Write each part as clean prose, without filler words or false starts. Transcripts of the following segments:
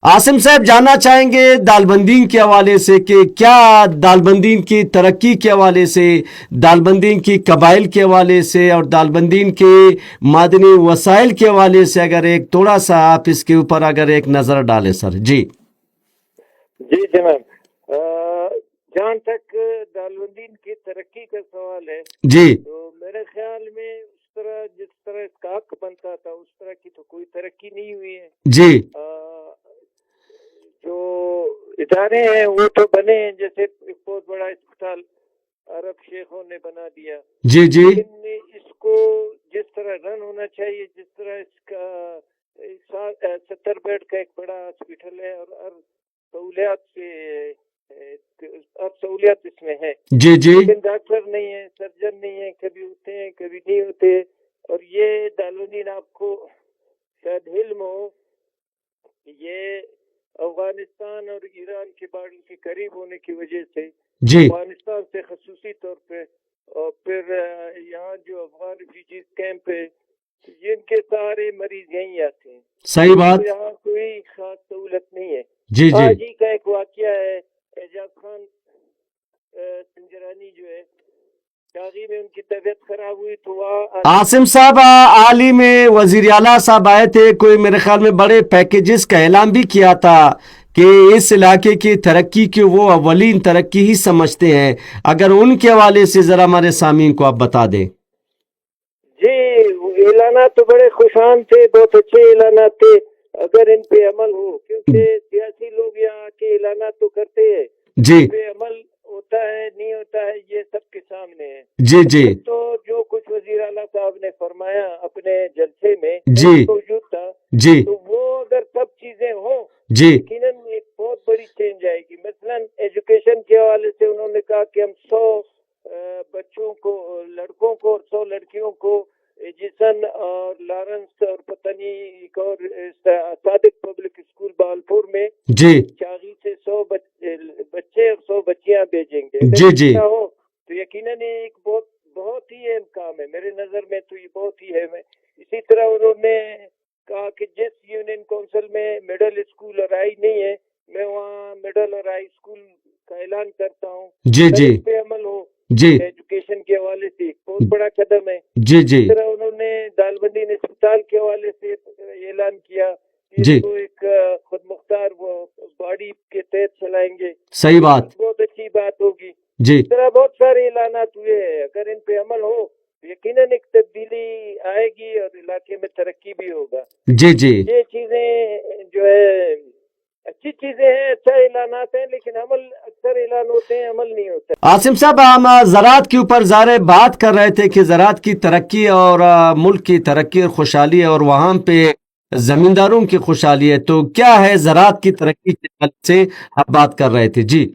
आसिम साहब जानना चाहेंगे दालबंदीन के हवाले से कि क्या दालबंदीन की तरक्की के हवाले से, दालबंदीन की कबाइल के हवाले से और दालबंदीन के मादनी वसाइल के हवाले से अगर एक थोड़ा सा आप इसके ऊपर अगर एक नज़र डालें सर। जी जी जनाब, जहाँ तक दालबंदीन की तरक्की का सवाल है जी तो मेरे ख्याल में उस तरह जिस तरह इसका हक बनता था उस तरह की तो कोई तरक्की नहीं हुई है। जी जो इदारे हैं वो तो बने हैं, जैसे एक बहुत बड़ा अस्पताल अरब शेखों ने बना दिया, जी जी लेकिन इसको जिस तरह रन होना चाहिए, जिस तरह इसका 70 बेड का एक बड़ा हॉस्पिटल है और हर सहूलियत इसमें है, जी जी लेकिन डॉक्टर नहीं है, सर्जन नहीं है, कभी होते हैं कभी नहीं होते। और ये दालबंदीन आपको शायद इल्म हो, ये अफगानिस्तान और ईरान के बॉर्डर के करीब होने की वजह से जी अफगानिस्तान से खसूसी तौर पे, और फिर यहाँ जो अफगान रिफ्यूजीज कैंप है जिनके सारे मरीज यहीं आते हैं। सही बात। तो यहाँ कोई खास सहूलत नहीं है। जी जी आज ही का एक वाकया है, एजाज खान संजरानी जो है शादी में उनकी तबीयत खराब हुई तो वहाँ आसिम साहब हाल ही में वजीर आला साहब आए थे, कोई मेरे ख्याल में बड़े पैकेजेस का ऐलान भी किया था कि इस इलाके की तरक्की की वो अवलीन तरक्की ही समझते हैं। अगर उनके हवाले से जरा हमारे सामीन को आप बता दें। जी, ऐलानात तो बड़े खुशान थे, बहुत अच्छे ऐलानात थे अगर इन पे अमल हो, क्योंकि सियासी लोग यहाँ आके ऐलानात तो करते हैं, जी इन पे अमल होता है नहीं होता है ये सबके सामने है। जी जी तो जो कुछ वजीर आला साहब ने फरमाया अपने जलसे में जी मौजूद था, जी तो वो अगर सब चीजें हों जी यकीनन एक बहुत बड़ी चेंज आएगी। मसलन एजुकेशन के हवाले से उन्होंने कहा कि हम 100 बच्चों को, लड़कों को और 100 लड़कियों को एजिसन और लॉरेंस और पता नहीं एक और सादिक पब्लिक स्कूल बालपुर में जी चागी से 100 बच्चे और 100 बच्चियां भेजेंगे। जी जी हो तो यकीनन ये एक बहुत ही अहम काम है, मेरे नजर में तो ये बहुत ही अहम है। इसी तरह उन्होंने कहा कि जिस यूनियन काउंसिल में मिडिल स्कूल और हाई नहीं है, मैं वहाँ मिडिल और हाई स्कूल का ऐलान करता हूँ। जी जी इस पे अमल हो जी एजुकेशन के हवाले से बहुत बड़ा कदम है। जी जी इस तरह उन्होंने दालबंदीन अस्पताल के हवाले से ऐलान किया कि जी इसको एक खुद मुख्तार वो बॉडी के तहत चलाएंगे। सही बात। बहुत अच्छी बात होगी। जी इस तरह बहुत सारे ऐलानात हुए हैं, अगर इन पे अमल हो तो यकीनन एक तब्दीली आएगी और इलाके में तरक्की भी होगा। जी जी ये चीजें जो है अच्छी चीजें हैं, अच्छा ऐलानात हैं, लेकिन अमल अक्सर ऐलान होते हैं, अमल नहीं होता। आसिम साहब हम ज़राअत के ऊपर ज़ाहिर बात कर रहे थे कि ज़राअत की तरक्की और मुल्क की तरक्की और खुशहाली और वहाँ पे ज़मींदारों की खुशहाली है, तो क्या है ज़राअत की तरक्की के हवाले से आप बात कर रहे थे। जी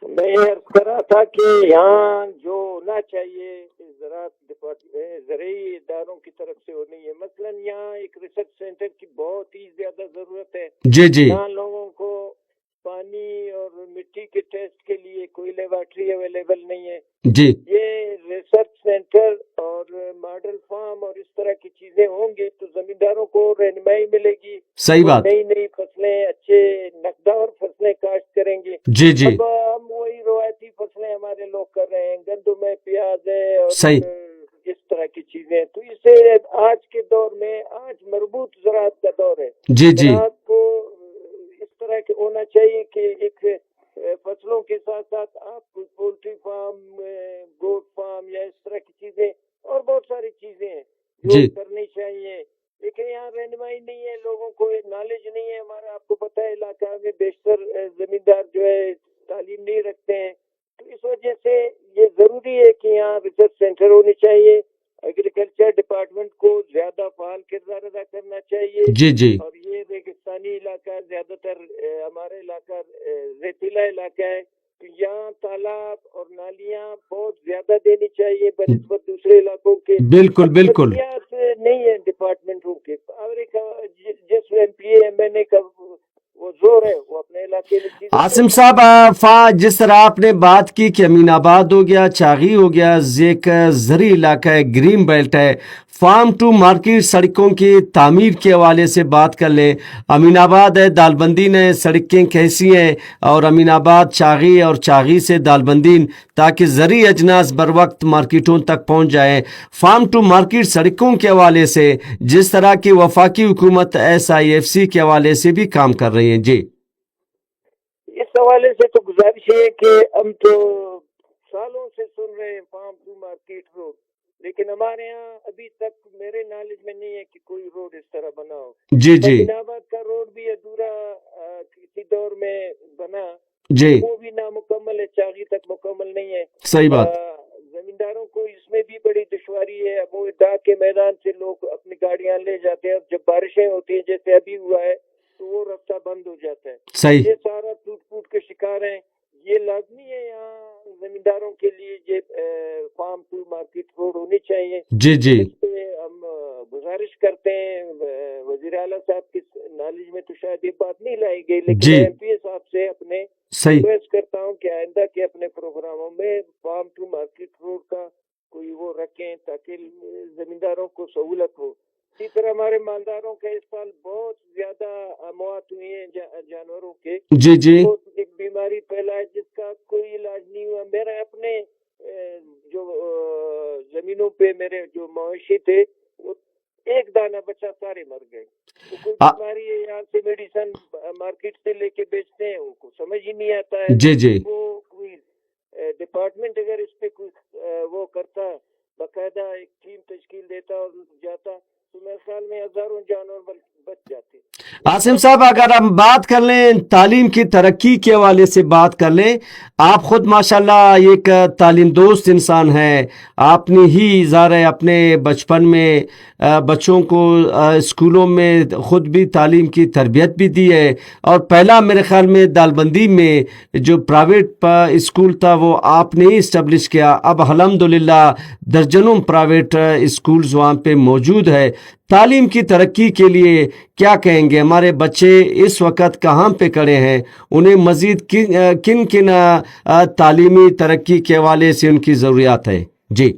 मैं ये अर्ज कर रहा था कि यहाँ जो होना चाहिए ज़राअत डिपार्टमेंट ज़रूरी इदारों की तरफ से होनी है। मसलन यहाँ एक रिसर्च सेंटर की बहुत ही ज्यादा जरूरत है। जी जी यहाँ लोगों को पानी और मिट्टी के टेस्ट के लिए कोई लेबोरेटरी अवेलेबल नहीं है। जी ये रिसर्च सेंटर और मॉडल फार्म और इस तरह की चीजें होंगी तो जमींदारों को रहनुमाई मिलेगी। सही बात। नई नई फसलें, अच्छे नकदार फसलें काश्त करेंगे। जी जी अब हम वही रवायती फसलें हमारे लोग कर रहे हैं, गंदम है, प्याज है और सही। इस तरह की चीजें। तो इससे आज के दौर में, आज मरबूत ज़राअत का दौर है। जी जी ज़राअत को इस तरह के होना चाहिए कि एक फसलों के साथ साथ आप पोल्ट्री फार्म, गोट फार्म या इस तरह की चीजें और बहुत सारी चीजें हैं जो करनी चाहिए। लेकिन यहाँ रहनुमाई नहीं है, लोगों को नॉलेज नहीं है। हमारा आपको पता है इलाका में बेशतर जमींदार जो है तालीम नहीं रखते हैं, तो इस वजह से ये जरूरी है कि यहाँ रिसर्च सेंटर होने चाहिए। एग्रीकल्चर डिपार्टमेंट को ज्यादा फाल किरदार अदा करना चाहिए। जी जी और ये रेगिस्तानी इलाका है, ज्यादातर हमारा इलाका रेतीला इलाका है, तो यहाँ तालाब और नालियाँ बहुत ज्यादा देनी चाहिए बनिस्बत दूसरे इलाकों के। बिल्कुल बिल्कुल नहीं है डिपार्टमेंटों के। जिस MPA MNA का वो जोर है वो अपने इलाके इलाके में चीजें आसिम साहब जिस तरह आपने बात की कि अमीन आबाद हो गया, चागी हो गया, एक ज़री इलाका है, ग्रीन बेल्ट है, फार्म टू मार्केट सड़कों की तामीर के हवाले से बात कर लें। अमीन आबाद है, दालबंदीन है, सड़कें कैसी हैं, और अमीन आबाद चागी और चागी से दालबंदीन, ताकि ज़री अजनास बर वक्त मार्केटों तक पहुँच जाएँ। फार्म टू मार्केट सड़कों के हवाले से जिस तरह की वफाकी हुकूमत SIFC के हवाले से भी काम कर रही है। जी, इस हवाले से तो गुजारिश है कि हम तो सालों से सुन रहे हैं फार्म टू मार्केट रोड, लेकिन हमारे यहाँ अभी तक मेरे नॉलेज में नहीं है कि कोई रोड इस तरह बना हो। जी, जी, अमीनाबाद का रोड भी अधूरा किसी दौर में बना, जी, वो भी नामुकम्मल है, चागी तक मुकम्मल नहीं है। सही बात। जमींदारों को इसमें भी बड़ी दुश्वारी है। वो डाक के मैदान से लोग अपनी गाड़ियां ले जाते हैं, जब बारिशें होती हैं जैसे अभी हुआ है तो वो रास्ता बंद हो जाता है। सही, ये सारा टूट फूट के शिकार हैं। ये लाजमी है यहाँ जमींदारों के लिए ये फार्म टू मार्केट रोड होनी चाहिए। जी, जी, इससे हम गुजारिश करते हैं, वजीर आला साहब की नॉलेज में तो शायद ये बात नहीं लाई गई, लेकिन जी। मैं MP साहब से अपने सही, रिक्वेस्ट करता हूँ कि आइंदा के अपने प्रोग्रामों में फार्म टू मार्केट रोड का कोई वो रखें ताकि जमींदारों को सहूलत हो। इसी तरह हमारे मालदारों का इस साल बहुत ज्यादा मौत हुई है जानवरों के। जी, जी, बहुत एक बीमारी फैला है जिसका कोई इलाज नहीं हुआ। मेरे अपने जो जमीनों पे मेरे जो मवेशी थे वो एक दाना बच्चा सारे मर गए। तो कोई बीमारी है, यहाँ से मेडिसिन मार्केट से लेके बेचते हैं, उनको समझ ही नहीं आता है। जी, जी, वो कोई डिपार्टमेंट अगर इस पे कुछ वो करता, बाकायदा एक टीम तश्कील देता और जाता, तो मेरे ख्याल में हजारों जानवर बच जाते। आसिम साहब अगर हम बात कर लें तालीम की तरक्की के हवाले से बात कर लें, आप खुद माशाल्लाह एक तालीम दोस्त इंसान हैं। आपने ही ज़ाहिर अपने बचपन में बच्चों को स्कूलों में ख़ुद भी तालीम की तरबियत भी दी है, और पहला मेरे ख्याल में दालबंदी में जो प्राइवेट स्कूल था वो आपने ही इस्टब्लिश किया। अब अल्हम्दुलिल्लाह दर्जनों प्राइवेट स्कूल्स वहाँ पे मौजूद है। तालीम की तरक्की के लिए क्या कहेंगे? हमारे बच्चे इस वक्त कहाँ पे खड़े हैं, उन्हें मज़ीद किन किन तालीमी तरक्की के हवाले से उनकी ज़रूरियात है? जी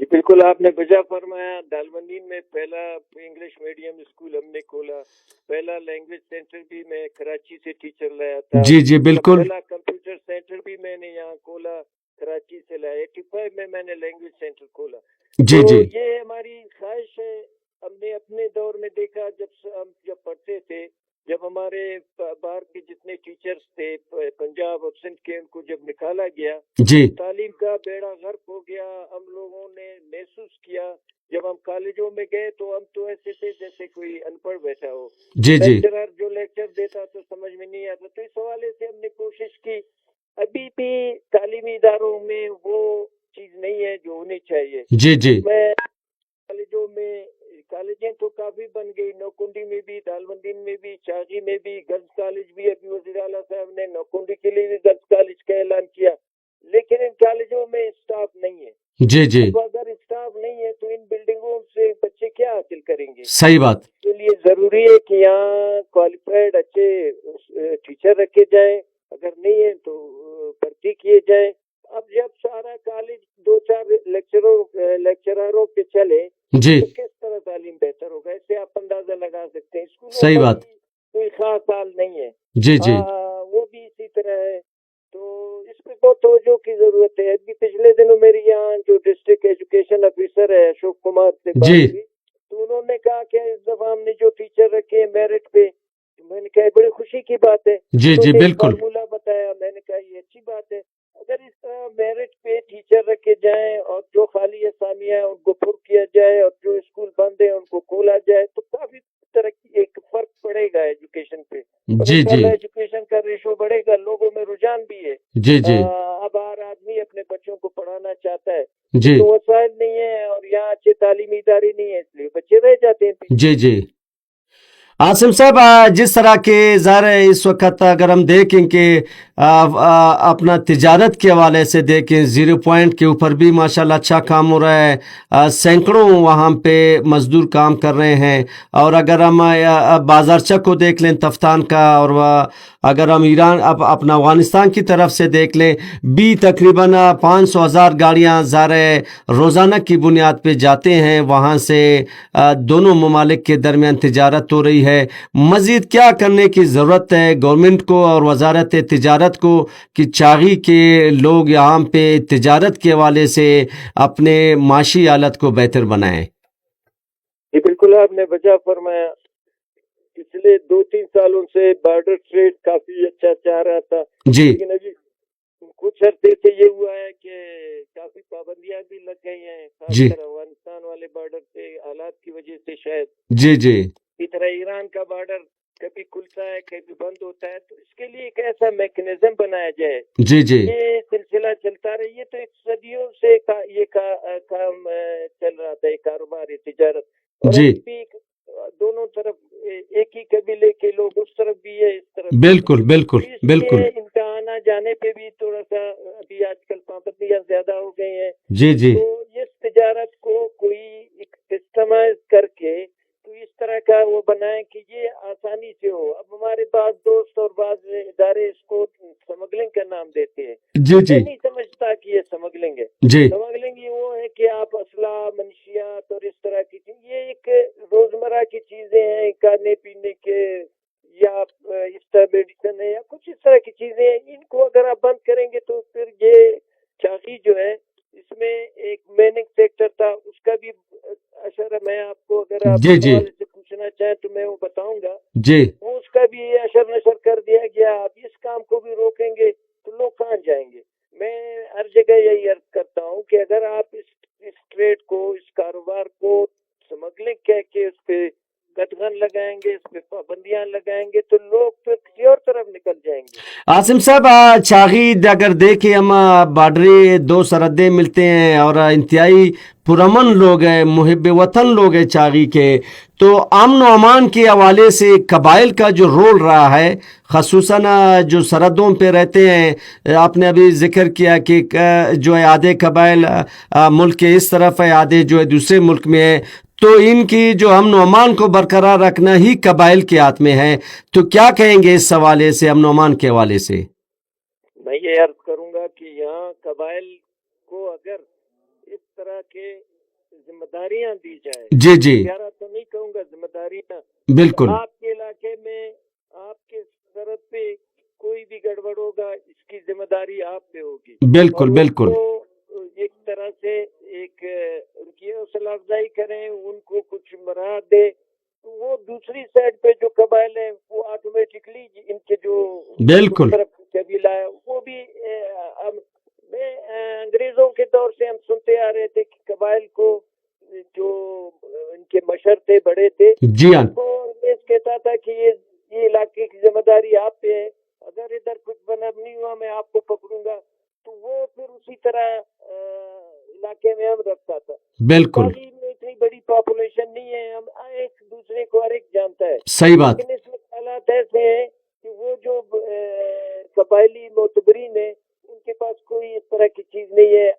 जी बिल्कुल, आपने वजह फरमाया। दालबंदी में पहला इंग्लिश मीडियम स्कूल हमने खोला, पहला लैंग्वेज सेंटर भी मैं कराची से टीचर लाया था। जी, जी, बिल्कुल। पहला कंप्यूटर सेंटर भी मैंने यहाँ खोला, कराची से लाया। 85 में मैंने लैंग्वेज सेंटर खोला। जी, तो जी, ये हमारी ख्वाहिश है। हमने अपने दौर में देखा, जब पढ़ते थे, जब हमारे बाहर के जितने टीचर्स थे पंजाब और सिंध के, उनको जब निकाला गया, जी, तालीम का बेड़ा गर्क हो गया। हम लोगों ने महसूस किया, जब हम कॉलेजों में गए तो हम तो ऐसे थे जैसे कोई अनपढ़ बैठा हो। जी, जी, लेक्चरर जो लेक्चर देता तो समझ में नहीं आता। तो इस हवाले से हमने कोशिश की। अभी भी तालीमी इदारों में वो चीज नहीं है जो होनी चाहिए। जी, जी, मैं कॉलेजों में, कॉलेजें तो काफी बन गई, नौकुंडी में भी, दालबंदी में भी, चागी में भी, गर्ल्स कॉलेज भी। अभी वज़ीर आला साहब ने नौकुंडी के लिए भी गर्ल्स कॉलेज का ऐलान किया, लेकिन इन कॉलेजों में स्टाफ नहीं है। जी, जी, अब अगर स्टाफ नहीं है तो इन बिल्डिंगों से बच्चे क्या हासिल करेंगे? सही बात। इसके लिए जरूरी है कि यहाँ क्वालिफाइड अच्छे टीचर रखे जाए, अगर नहीं है तो भर्ती किए जाए। अब जब सारा कॉलेज 2-4 लेक्चररों पे चले जी, तो किस तरह तालीम बेहतर होगा? इससे आप अंदाजा लगा सकते हैं। स्कूलों सही में बात। भी कोई खास हाल नहीं है। जी, जी, वो भी इसी तरह है। तो इस पे बहुत तवज्जो की जरूरत है। अभी पिछले दिनों मेरी यहाँ जो डिस्ट्रिक्ट एजुकेशन ऑफिसर है अशोक कुमार से बात जी, हुई, तो उन्होंने कहा कि इस दफा हमने जो टीचर रखे हैं मेरिट पे। मैंने कहा बड़ी खुशी की बात है। जी, जी, उन्होंने बिल्कुल। फार्मूला बताया, मैंने कहा ये अच्छी बात है। अगर इस तरह मेरिट पे टीचर रखे जाएं और जो खाली असामियां हैं उनको पुर किया जाए और जो स्कूल बंद है उनको खोला जाए तो काफी तरक्की, एक फर्क पड़ेगा एजुकेशन पे। जी, जी, एजुकेशन का रेशो बढ़ेगा, लोगों में रुझान भी है। जी, जी, अब हर आदमी अपने बच्चों को पढ़ाना चाहता है, जी, तो वसाइल नहीं है और यहाँ अच्छे तालीमी इदारे नहीं है, इसलिए बच्चे रह जाते हैं। जी, जी। आसिम साहब जिस तरह के ज़ाहिर इस वक्त अगर हम देखें कि اپنا تجارت کے حوالے سے دیکھیں، 0 پوائنٹ کے اوپر بھی ماشاءاللہ اچھا کام ہو رہا ہے، سینکڑوں وہاں پہ مزدور کام کر رہے ہیں۔ اور اگر ہم بازارچہ کو دیکھ لیں تفتان کا، اور اگر ہم ایران اپنا افغانستان کی طرف سے دیکھ لیں، بھی تقریباً 500,000 گاڑیاں روزانہ کی بنیاد پہ جاتے ہیں، وہاں سے دونوں ممالک کے درمیان تجارت ہو رہی ہے۔ مزید کیا کرنے کی ضرورت ہے گورنمنٹ کو اور وزارت تجارت کو کہ چاغی کے لوگ یہاں پہ تجارت کے حوالے سے اپنے معاشی حالت کو بہتر بنائیں؟ جی بالکل، آپ نے وجہ فرمایا۔ پچھلے 2-3 سالوں سے بارڈر ٹریڈ کافی اچھا چل رہا تھا، جی لیکن ابھی کچھ عرصے سے یہ ہوا ہے کہ کافی پابندیاں بھی لگ گئی ہیں، خاص جی کر افغانستان والے بارڈر پہ حالات کی وجہ سے شاید۔ جی جی اسی طرح ایران کا بارڈر کبھی کھلتا ہے کبھی بند ہوتا ہے، تو اس کے لیے ایک ایسا میکنزم بنایا جائے۔ جی جی یہ سلسلہ چلتا رہے، یہ تو ایک صدیوں سے یہ کام چل رہا تھا، یہ کاروبار، یہ تجارت، اور جی ابھی بھی دونوں طرف ایک ہی قبیلے کے لوگ، اس طرف بھی ہے اس طرف بھی ہے۔ بالکل بالکل اس بالکل لیے امتحان جانے پہ بھی تھوڑا سا ابھی آج کل پابندیاں زیادہ ہو گئی ہیں، جی جی تو اس تجارت کو کوئی ایک سسٹمائز کر کے تو اس طرح کا وہ بنائیں کہ یہ آسانی سے ہو۔ اب ہمارے پاس دوست اور بعض ادارے اس کو سمگلنگ کا نام دیتے ہیں، جی جی میں نہیں سمجھتا کہ یہ سمگلنگ ہے۔ جی سمگلنگ یہ وہ ہے کہ آپ اسلحہ، منشیات اور اس طرح کی چیز، یہ ایک روزمرہ کی چیزیں ہیں، کھانے پینے کے یا اس طرح میڈیسن ہے یا کچھ اس طرح کی چیزیں ہیں، ان کو اگر آپ بند کریں گے تو پھر یہ چاقی جو ہے، اس میں ایک میننگ سیکٹر تھا، اس کا بھی اشر میں آپ کو، اگر آپ جی اس جی حوالے سے پوچھنا چاہیں تو میں وہ بتاؤں گا، جی وہ اس کا بھی اشر نشر کر دیا گیا۔ آپ اس کام کو بھی روکیں گے تو لوگ کہاں جائیں گے؟ میں ہر جگہ یہی عرض کرتا ہوں کہ اگر آپ اس ٹریڈ کو، اس کاروبار کو سمگلنگ کہہ کے اس پہ قدغن لگائیں گے، اس پہ پابندیاں لگائیں گے، تو لوگ پھر کسی اور طرف نکل جائیں گے۔ عاصم صاحب، چاغی اگر دیکھیں ہم، بارڈری دو سرحدیں ملتے ہیں اور انتہائی پرامن لوگ ہیں، محب وطن لوگ ہیں چاغی کے، تو امن و امان کے حوالے سے قبائل کا جو رول رہا ہے، خصوصاً جو سرحدوں پہ رہتے ہیں، آپ نے ابھی ذکر کیا کہ جو ہے آدھے قبائل ملک کے اس طرف ہے، آدھے جو ہے دوسرے ملک میں ہے، تو ان کی جو امن و امان کو برقرار رکھنا ہی قبائل کے ہاتھ میں ہے۔ تو کیا کہیں گے اس حوالے سے، امن و امان کے حوالے سے؟ میں یہ عرض کروں گا کہ یہاں قبائل کو اگر اس طرح کے ذمہ داریاں دی جائیں، جی جی پیارا تو نہیں کہوں گا، ذمہ داریاں، بالکل آپ کے علاقے میں آپ کے سرحد پہ کوئی بھی گڑبڑ ہوگا، اس کی ذمہ داری آپ پہ ہوگی، بالکل اور ان بالکل کو ایک طرح سے ایک ان کی حوصلہ افزائی کریں، ان کو کچھ مراحت دے، تو وہ دوسری سائڈ پہ جو قبائل ہیں وہ آٹومیٹکلی ان کے جو بالکل طرف قبیلہ ہے وہ بھی میں انگریزوں کے دور سے ہم سنتے آ رہے تھے کہ قبائل کو جو ان کے مشر تھے، بڑے تھے، جی ہاں ان کو انگریز کہتا تھا کہ یہ علاقے کی ذمہ داری آپ پہ ہے، اگر ادھر کچھ بنب نہیں ہوا میں آپ کو پکڑوں گا، تو وہ پھر اسی طرح علاقے میں ہم رکھتا تھا۔ بالکل باقی میں اتنی بڑی پاپولیشن نہیں ہے، ہم ایک دوسرے کو ہر ایک جانتا ہے، صحیح بات لیکن اس میں حالات ایسے ہیں کہ وہ جو قبائلی معتبرین ہیں، ان کے پاس کوئی اس طرح کی چیز نہیں ہے۔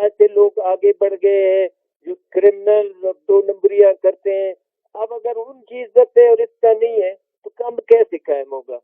ایسے لوگ آگے بڑھ گئے ہیں جو کرمنل اور 2 نمبریاں کرتے ہیں، اب اگر ان کی عزت ہے اور اس کا نہیں ہے تو کم کیسے قائم ہوگا؟